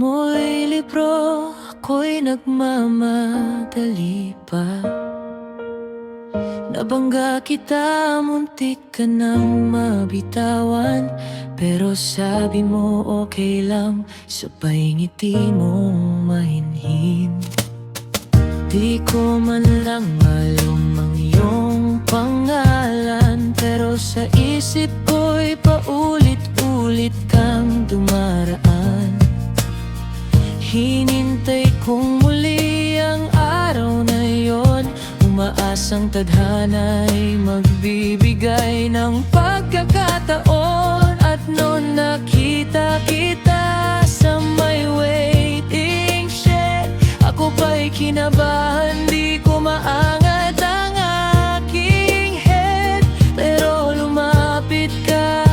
mo'y libro, ako'y nagmamadali pa. Nabangga kita, muntik ka nang mabitawan, pero sabi mo okay lang, sabay ngiti mong mahinhin. Di ko man lang alam ang iyong pangalan, pero sa isip ko'y paulit-ulit kang dumaraan. Hinintay kong muli ang araw na yon, umaasang tadhana'y magbibigay ng pagkakataon. At noon nakita kita sa may waiting shed, ako ba'y kinabahan, di ko maangat ang aking head. Pero lumapit ka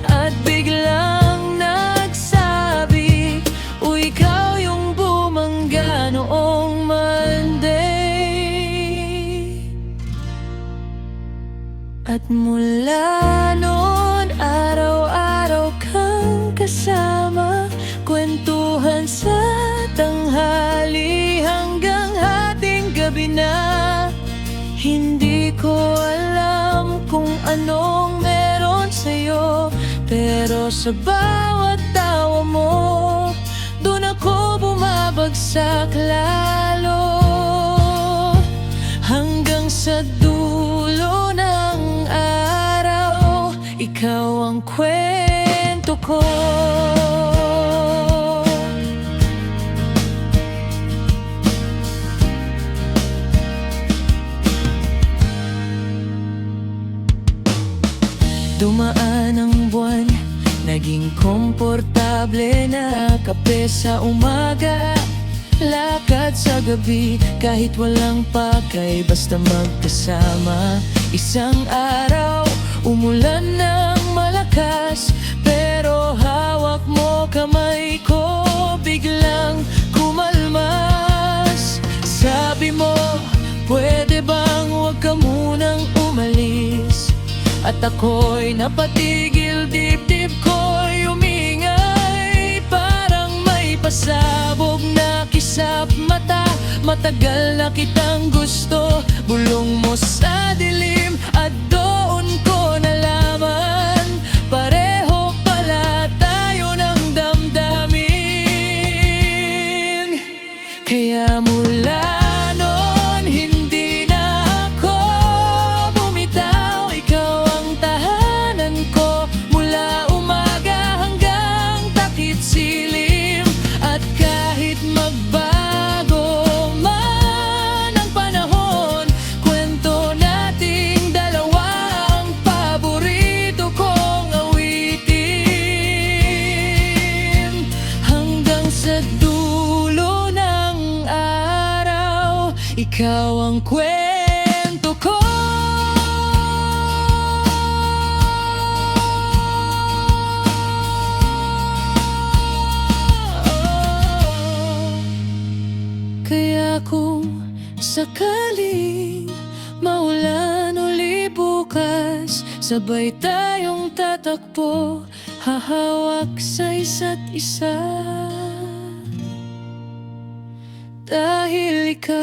at biglang nagsabi, uy, ikaw yung bumangga noong Monday. At mula noon, araw-araw kang kasama, kwentuhan sa tanghali hanggang hating gabi na. Hindi ko alam kung anong meron sa'yo, pero sa bawat tawa mo, dun ako bumabagsak lalo. Hanggang sa dulo ng araw, ikaw ang kwento ko. Dumaan ang buwan, naging komportable na. Kape sa umaga, lakad sa gabi, kahit walang pakay, basta magkasama. Isang araw, umulan ng malakas, pero hawak mo kamay ko, biglang kumalmas. Sabi mo, pwede bang huwag ka munang umalis? At ako'y napatigil, dibdib ko'y umingay, parang may pasabog na kisap mata. Matagal na kitang gusto, bulong mo sa dilim, at doon ko nalaman, pareho pala tayo ng damdamin. Kaya mula noon, hindi na ako bumitaw, ikaw ang tahanan ko, mula umaga hanggang takip silim. At kahit magbago man ang panahon, kwento nating dalawa ang paborito kong awitin. Hanggang sa dulo ng araw, ikaw ang kwento ko. Kaya kung sakaling maulan uli bukas, sabay tayong tatakbo, hahawak sa isa't isa. Dahil ikaw,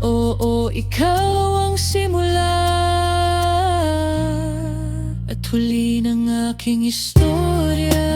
oo, ikaw ang simula at huli ng aking istorya.